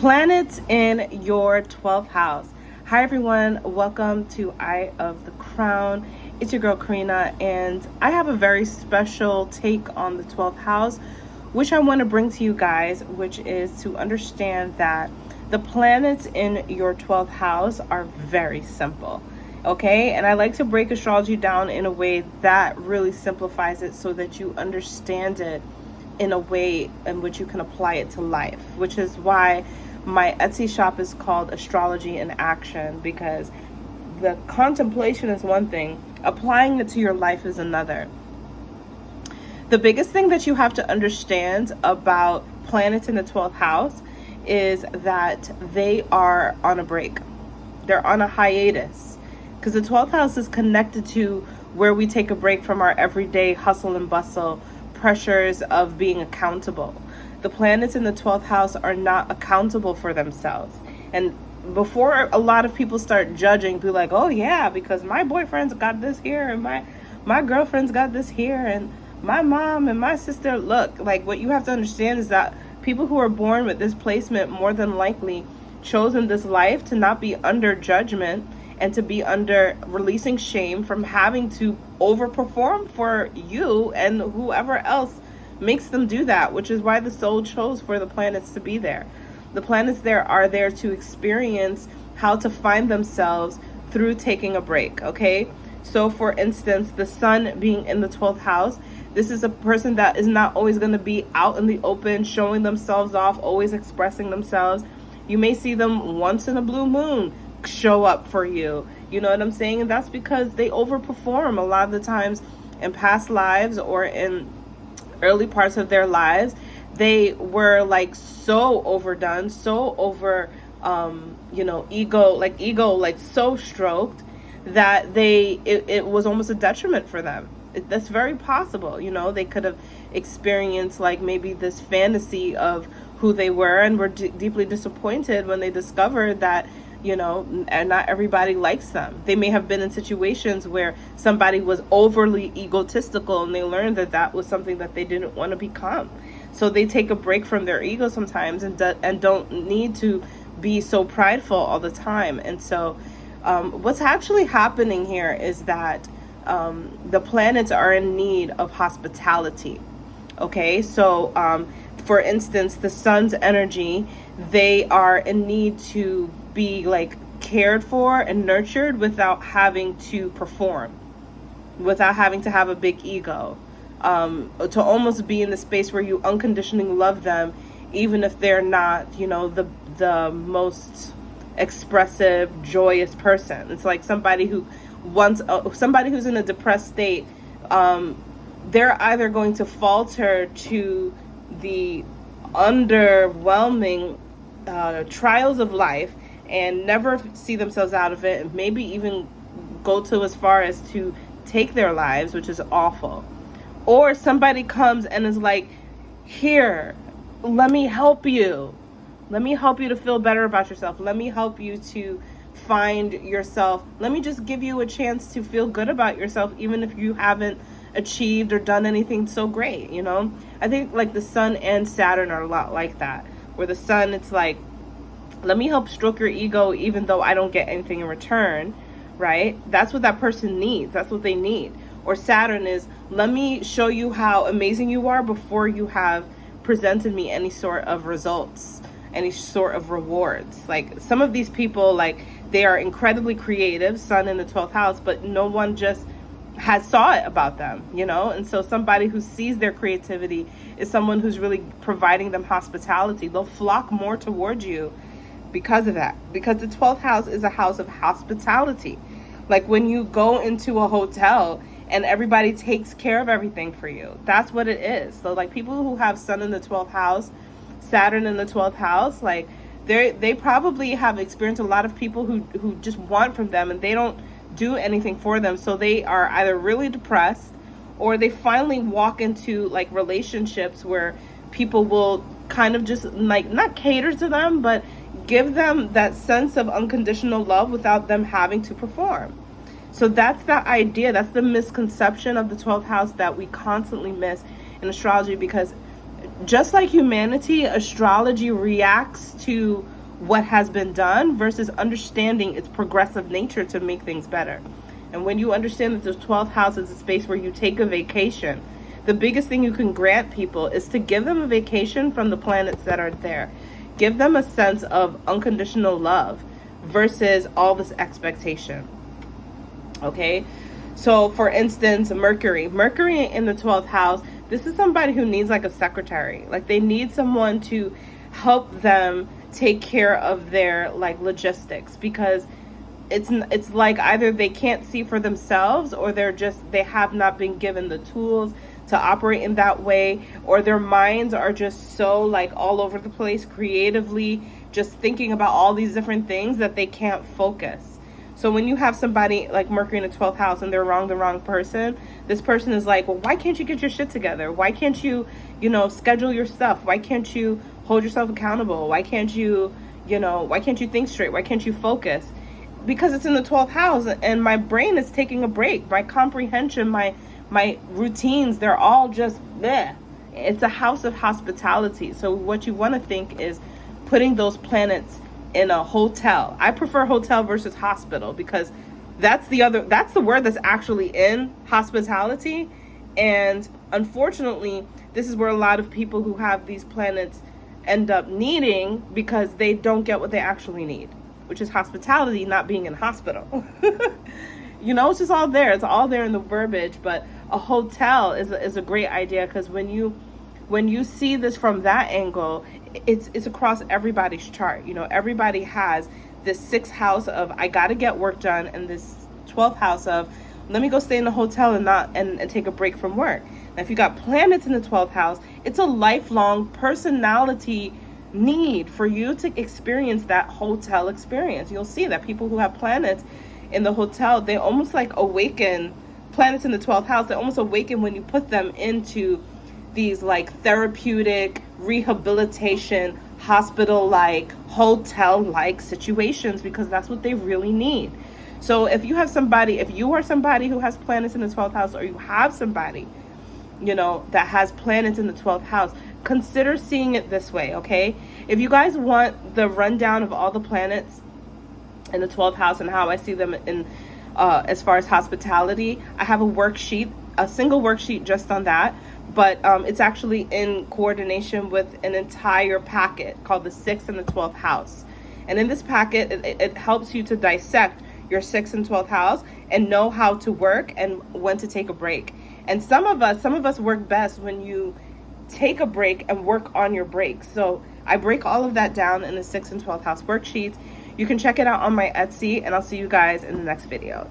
Planets in your 12th house. Hi everyone, welcome to Eye of the Crown. It's your girl Karina, and I have a very special take on the 12th house, which I want to bring to you guys, which is to understand that the planets in your 12th house are very simple. Okay, and I like to break astrology down in a way that really simplifies it so that you understand it in a way in which you can apply it to life, which is why my Etsy shop is called Astrology in Action, because the contemplation is one thing, applying it to your life is another. The biggest thing that you have to understand about planets in the 12th house is that they are on a break. They're on a hiatus, because the 12th house is connected to where we take a break from our everyday hustle and bustle pressures of being accountable. The planets in the 12th house are not accountable for themselves. And before a lot of people start judging, be like, oh yeah, because my boyfriend's got this here, and my girlfriend's got this here, and my mom and my sister. Look, like, what you have to understand is that people who are born with this placement more than likely chosen this life to not be under judgment and to be under releasing shame from having to overperform for you and whoever else makes them do that, which is why the soul chose for the planets to be there. The planets there are there to experience how to find themselves through taking a break, okay? So for instance, the sun being in the 12th house, this is a person that is not always going to be out in the open, showing themselves off, always expressing themselves. You may see them once in a blue moon show up for you. You know what I'm saying? And that's because they overperform a lot of the times in past lives or in early parts of their lives. They were like so overdone, so over ego so stroked that it was almost a detriment for them. That's very possible. They could have experienced like maybe this fantasy of who they were and were deeply disappointed when they discovered that and not everybody likes them. They may have been in situations where somebody was overly egotistical and they learned that that was something that they didn't want to become. So they take a break from their ego sometimes and don't need to be so prideful all the time. And so what's actually happening here is that the planets are in need of hospitality. Okay, so for instance, the sun's energy, they are in need to be like cared for and nurtured without having to perform, without having to have a big ego, to almost be in the space where you unconditionally love them, even if they're not, the most expressive, joyous person. It's like somebody who's in a depressed state, they're either going to falter to the underwhelming trials of life and never see themselves out of it, and maybe even go to as far as to take their lives, which is awful. Or somebody comes and is like, here, let me help you. Let me help you to feel better about yourself. Let me help you to find yourself. Let me just give you a chance to feel good about yourself, even if you haven't achieved or done anything so great. I think like the sun and Saturn are a lot like that, where the sun, it's like, let me help stroke your ego even though I don't get anything in return, right? That's what that person needs. That's what they need. Or Saturn is, let me show you how amazing you are before you have presented me any sort of results, any sort of rewards. Like some of these people, like they are incredibly creative, sun in the 12th house, but no one just has saw it about them, and so somebody who sees their creativity is someone who's really providing them hospitality. They'll flock more towards you because of that, because the 12th house is a house of hospitality. Like when you go into a hotel and everybody takes care of everything for you, that's what it is. So like people who have sun in the 12th house, Saturn in the 12th house, like they probably have experienced a lot of people who just want from them and they don't do anything for them. So they are either really depressed, or they finally walk into like relationships where people will kind of just like not cater to them, but give them that sense of unconditional love without them having to perform. So that's the idea. That's the misconception of the 12th house that we constantly miss in astrology, because just like humanity, astrology reacts to what has been done versus understanding its progressive nature to make things better. And when you understand that the 12th house is a space where you take a vacation, the biggest thing you can grant people is to give them a vacation from the planets that are there. Give them a sense of unconditional love versus all this expectation. Okay? So, for instance, Mercury in the 12th house, this is somebody who needs like a secretary. Like, they need someone to help them take care of their like logistics, because it's like either they can't see for themselves, or they have not been given the tools to operate in that way, or their minds are just so like all over the place creatively, just thinking about all these different things that they can't focus. So when you have somebody like Mercury in the 12th house and they're the wrong person, this person is like, well, why can't you get your shit together? Why can't you, schedule your stuff? Why can't you hold yourself accountable? Why can't you think straight? Why can't you focus? Because it's in the 12th house and my brain is taking a break. My comprehension, my routines, they're all just bleh. It's a house of hospitality. So what you want to think is putting those planets in a hotel. I prefer hotel versus hospital, because that's the word that's actually in hospitality. And unfortunately, this is where a lot of people who have these planets end up needing, because they don't get what they actually need, which is hospitality, not being in hospital. It's just all there. It's all there in the verbiage. But a hotel is a great idea, because when you see this from that angle, it's across everybody's chart. Everybody has this 6th house of I got to get work done, and this 12th house of let me go stay in the hotel and take a break from work. Now, if you got planets in the 12th house, it's a lifelong personality need for you to experience that hotel experience. You'll see that people who have planets in the hotel, they almost like awaken. Planets in the 12th house, they almost awaken when you put them into these like therapeutic, rehabilitation, hospital-like, hotel-like situations, because that's what they really need. So if you are somebody who has planets in the 12th house, or you have somebody, that has planets in the 12th house, consider seeing it this way, okay? If you guys want the rundown of all the planets in the 12th house and how I see them in as far as hospitality, I have a single worksheet just on that, but it's actually in coordination with an entire packet called the 6th and the 12th house. And in this packet, it helps you to dissect your 6th and 12th house and know how to work and when to take a break. And some of us work best when you take a break and work on your breaks. So I break all of that down in the 6th and 12th house worksheets. You can check it out on my Etsy, and I'll see you guys in the next video.